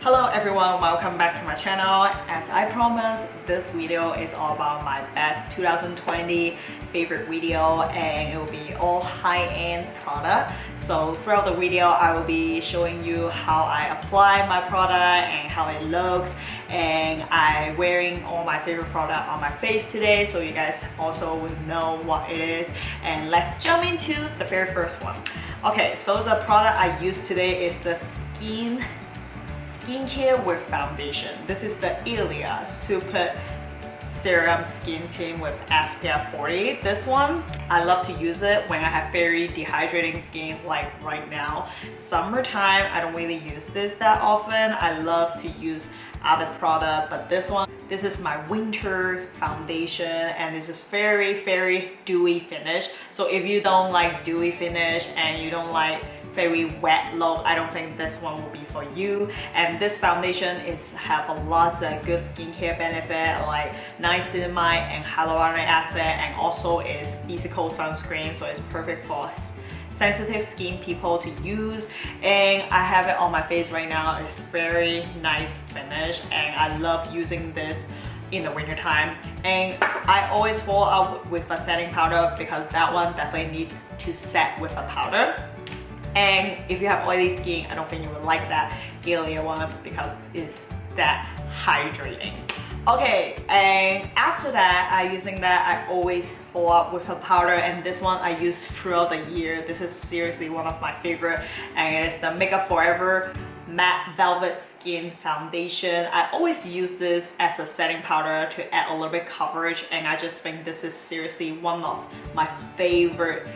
Hello everyone, welcome back to my channel. As I promised, this video is all about my best 2020 favorite video, and it will be all high-end product. So throughout the video, I will be showing you how I apply my product and how it looks, and I'm wearing all my favorite product on my face today, so you guys also will know what it is. And let's jump into the very first one. Okay, so the product I use today is the skincare with foundation. This is the Ilia Super Serum Skin Tint with SPF 40. This one, I love to use it when I have very dehydrating skin, like right now. Summertime, I don't really use this that often. I love to use other product, but this one, this is my winter foundation, and this is very dewy finish. So if you don't like dewy finish and you don't like very wet look, I don't think this one will be for you. And this foundation have a lots of good skincare benefit like niacinamide and hyaluronic acid, and also is physical sunscreen, so it's perfect for sensitive skin people to use. And I have it on my face right now. It's very nice finish, and I love using this in the winter time. And I always follow up with a setting powder because that one definitely needs to set with a powder. And if you have oily skin, I don't think you would like that Ilia one because it's that hydrating. Okay, and after that, I always follow up with a powder, and this one I use throughout the year. This is seriously one of my favorite, and it's the Makeup Forever Matte Velvet Skin Foundation. I always use this as a setting powder to add a little bit coverage, and I just think this is seriously one of my favorite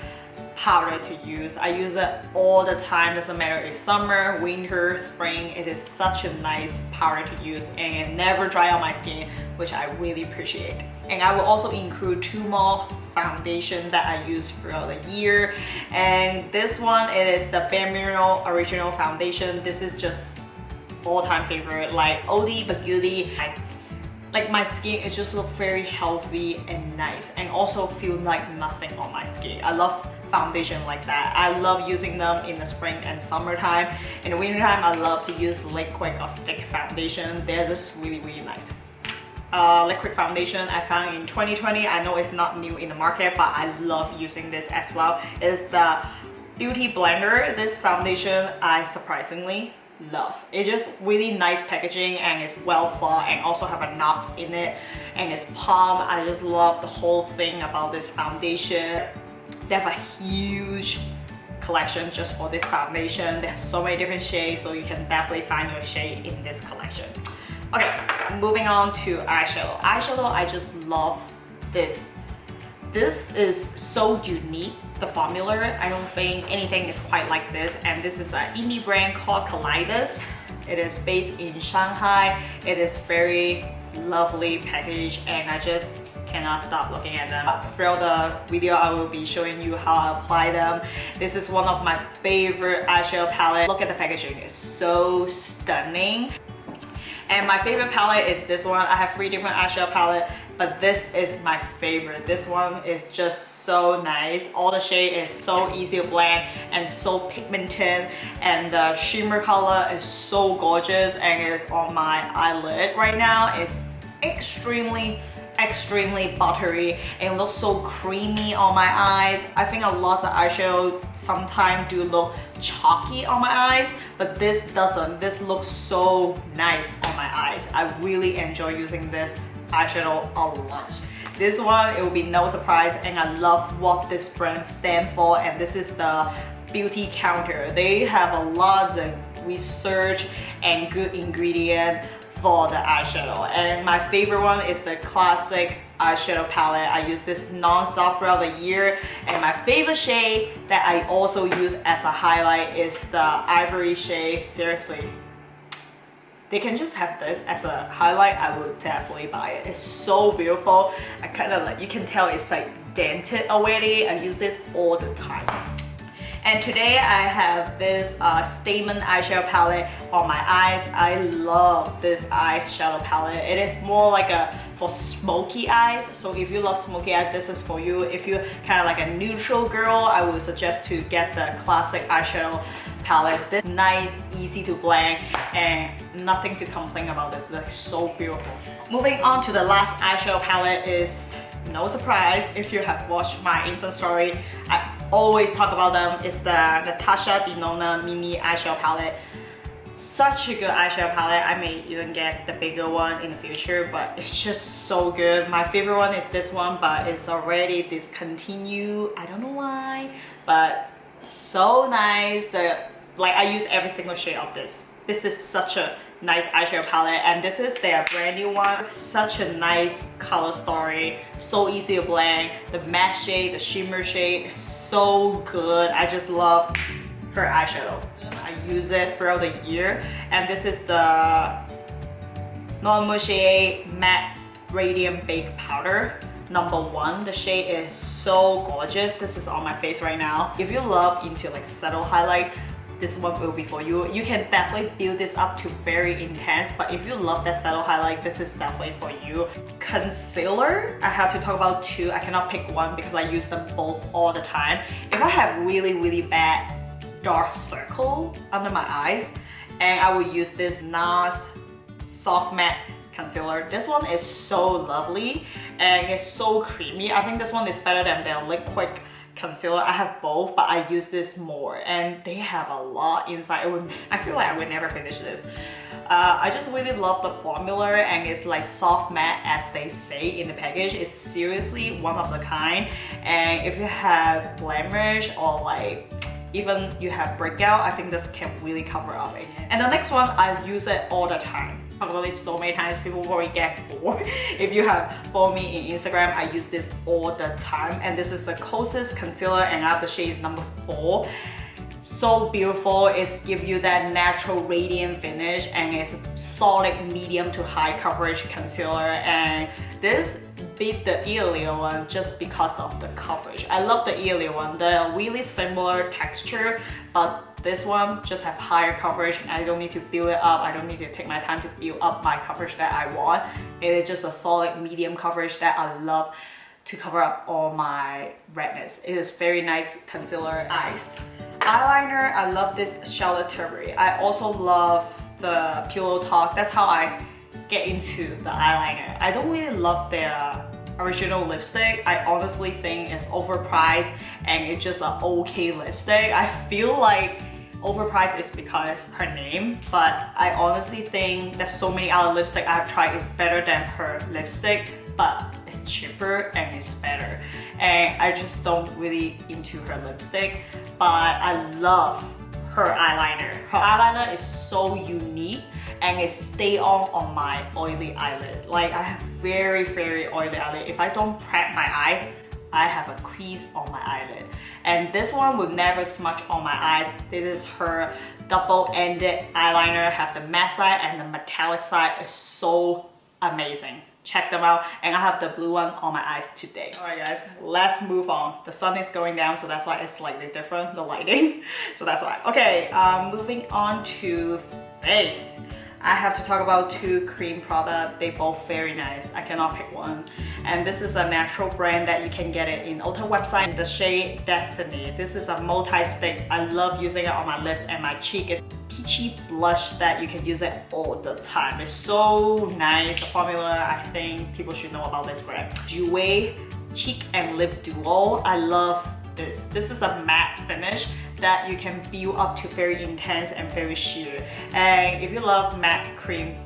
powder to use. I use it all the time, doesn't matter if summer, winter, spring. It is such a nice powder to use, and it never dry on my skin, which I really appreciate. And I will also include two more foundation that I use throughout the year. And this one, it is the BareMineral Original Foundation. This is just all-time favorite, like oldie but goodie. Like my skin, it just looks very healthy and nice, and also feel like nothing on my skin. I love foundation like that. I love using them in the spring and summertime. In the wintertime, I love to use liquid or stick foundation. They're just really nice. Liquid foundation I found in 2020. I know it's not new in the market, but I love using this as well. It's the Beauty Blender. This foundation I surprisingly love. It's just really nice packaging, and it's well thought, and also have a knob in it, and it's Plump. I just love the whole thing about this foundation. They have a huge collection just for this foundation. They have so many different shades, so you can definitely find your shade in this collection. Okay, moving on to eyeshadow. Eyeshadow, I just love this. This is so unique, the formula. I don't think anything is quite like this. And this is an indie brand called Kosas. It is based in Shanghai. It is very lovely package, and I just cannot stop looking at them. Throughout the video, I will be showing you how I apply them. This is one of my favorite eyeshadow palettes. Look at the packaging, it's so stunning. And my favorite palette is this one. I have 3 different eyeshadow palettes, but this is my favorite. This one is just so nice. All the shade is so easy to blend and so pigmented, and the shimmer color is so gorgeous, and it is on my eyelid right now. It's extremely buttery, and it looks so creamy on my eyes. I think a lot of eyeshadow sometimes do look chalky on my eyes, but this doesn't. This looks so nice on my eyes. I really enjoy using this eyeshadow a lot. This one, it will be no surprise, and I love what this brand stands for, and this is the Beautycounter. They have a lot of research and good ingredient for the eyeshadow, and my favorite one is the classic eyeshadow palette. I use this non-stop throughout the year, and my favorite shade that I also use as a highlight is the ivory shade. Seriously, they can just have this as a highlight. I would definitely buy it. It's so beautiful. I kind of like, you can tell it's like dented already. I use this all the time. And today I have this statement eyeshadow palette on my eyes. I love this eyeshadow palette. It is more like for smoky eyes. So if you love smoky eyes, this is for you. If you're kind of like a neutral girl, I would suggest to get the classic eyeshadow palette. This nice, easy to blend, and nothing to complain about. This is like so beautiful. Moving on to the last eyeshadow palette is no surprise if you have watched my Insta story. I always talk about them. It's the Natasha Denona mini eyeshadow palette. Such a good eyeshadow palette. I may even get the bigger one in the future, but it's just so good. My favorite one is this one, but it's already discontinued. I don't know why, but so nice. Like I use every single shade of this. This is such a nice eyeshadow palette, and this is their brand new one. Such a nice color story, so easy to blend. The matte shade, the shimmer shade, so good. I just love her eyeshadow. I use it throughout the year, and this is the Mercier Matte Radiant Baked Powder #1. The shade is so gorgeous. This is on my face right now. If you love into like subtle highlight, this one will be for you. You can definitely build this up to very intense, but if you love that subtle highlight, this is definitely for you. Concealer, I have to talk about two. I cannot pick one because I use them both all the time. If I have really bad dark circle under my eyes, and I will use this Nars Soft Matte Concealer. This one is so lovely and it's so creamy. I think this one is better than the liquid concealer. I have both, but I use this more, and they have a lot inside. I feel like I would never finish this. I just really love the formula, and it's like soft matte as they say in the package. It's seriously one of a kind, and if you have blemish or like even you have breakout, I think this can really cover up it. And the next one, I use it all the time. I've talked about it so many times, people will get bored. If you have followed me in Instagram, I use this all the time. And this is the Kosas concealer, and I have the shade #4. So beautiful. It's give you that natural radiant finish, and it's a solid medium to high coverage concealer. And this beat the Ilia one just because of the coverage. I love the Ilia one. They're really similar texture, but this one just have higher coverage, and I don't need to build it up. I don't need to take my time to build up my coverage that I want. It is just a solid medium coverage that I love to cover up all my redness. It is very nice concealer. Eyes. Eyeliner, I love this Charlotte Tilbury. I also love the Pillow Talk. That's how I get into the eyeliner. I don't really love their original lipstick. I honestly think it's overpriced and it's just an okay lipstick. I feel like overpriced is because her name, but I honestly think that so many other lipstick I've tried is better than her lipstick, but it's cheaper and it's better. And I just don't really into her lipstick, but I love her eyeliner. Her eyeliner is so unique, and it stay on my oily eyelid. Like I have very oily eyelid. If I don't prep my eyes, I have a crease on my eyelid. And this one will never smudge on my eyes. This is her double-ended eyeliner, have the matte side and the metallic side. It's so amazing. Check them out, and I have the blue one on my eyes today. Alright guys, let's move on. The sun is going down, so that's why it's slightly different, the lighting. So that's why. Okay, moving on to face. I have to talk about two cream products. They both very nice. I cannot pick one. And this is a natural brand that you can get it in Ulta website. The shade Destiny. This is a multi-stick. I love using it on my lips and my cheek. It's peachy blush that you can use it all the time. It's so nice. The formula, I think people should know about this brand. Jouer Cheek and Lip Duo. I love this. This is a matte finish that you can build up to very intense and very sheer. And if you love matte cream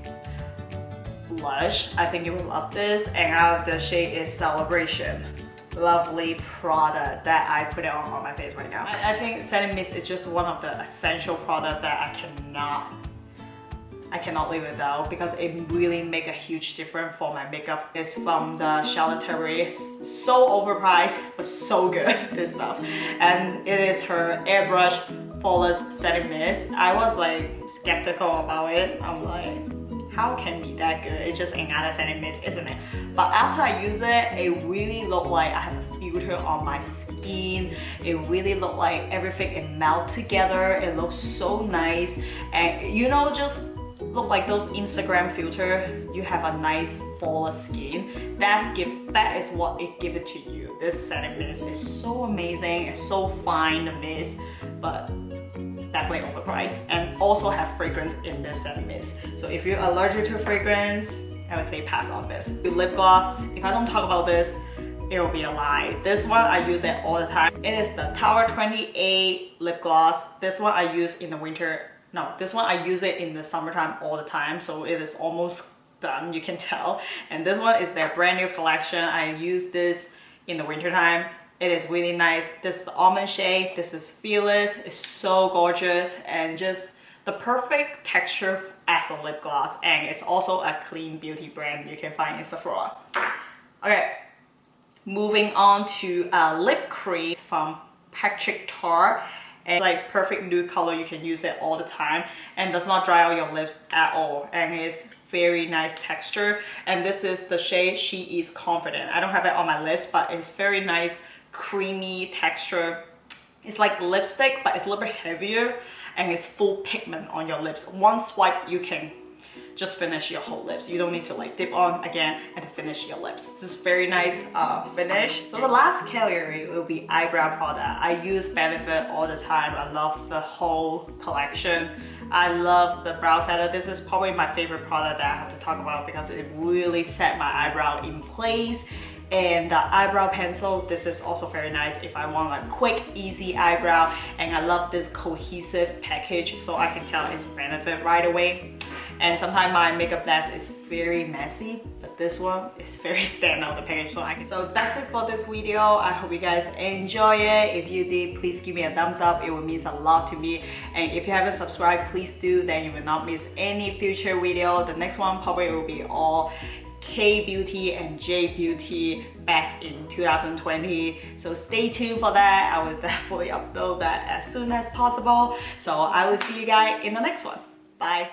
blush, I think you will love this. And the shade is Celebration. Lovely product that I put it on my face right now. I think setting mist is just one of the essential products that I cannot live without, because it really make a huge difference for my makeup. It's from the Charlotte Tilbury. It's so overpriced, but so good, this stuff. And it is her Airbrush Flawless Setting Mist. I was like skeptical about it. I'm like, how can it be that good? It's just another setting mist, isn't it? But after I use it, it really looked like I have a filter on my skin. It really looked like everything, it melts together. It looks so nice. And you know, just look like those Instagram filter, you have a nice flawless skin. That is what it gives it to you. This setting mist is so amazing. It's so fine, the mist, but definitely overpriced, and also have fragrance in this scent mist. So if you're allergic to fragrance, I would say pass on this. The lip gloss, if I don't talk about this, it will be a lie. This one I use it all the time. It is the Tower 28 lip gloss. This one I use in the winter. No, this one I use it in the summertime all the time, so it is almost done, you can tell. And this one is their brand new collection. I use this in the winter time. It is really nice. This is the almond shade. This is Fearless. It's so gorgeous and just the perfect texture as a lip gloss, and it's also a clean beauty brand you can find in Sephora. Okay, moving on to a lip cream from Patrick Tar. It's like perfect nude color, you can use it all the time and does not dry out your lips at all, and it's very nice texture. And this is the shade She Is Confident. I don't have it on my lips, but it's very nice creamy texture. It's like lipstick, but it's a little bit heavier and it's full pigment on your lips. One swipe you can just finish your whole lips. You don't need to like dip on again and finish your lips. It's just very nice finish. So the last category will be eyebrow product. I use Benefit all the time. I love the whole collection. I love the brow setter. This is probably my favorite product that I have to talk about because it really set my eyebrow in place. And the eyebrow pencil, this is also very nice if I want a quick, easy eyebrow. And I love this cohesive package, so I can tell it's Benefit right away. And sometimes my makeup base is very messy, but this one is very standout, the package. So that's it for this video. I hope you guys enjoy it. If you did, please give me a thumbs up. It would mean a lot to me. And if you haven't subscribed, please do. Then you will not miss any future video. The next one probably will be all K-beauty and J-beauty best in 2020. So stay tuned for that. I will definitely upload that as soon as possible. So I will see you guys in the next one. Bye.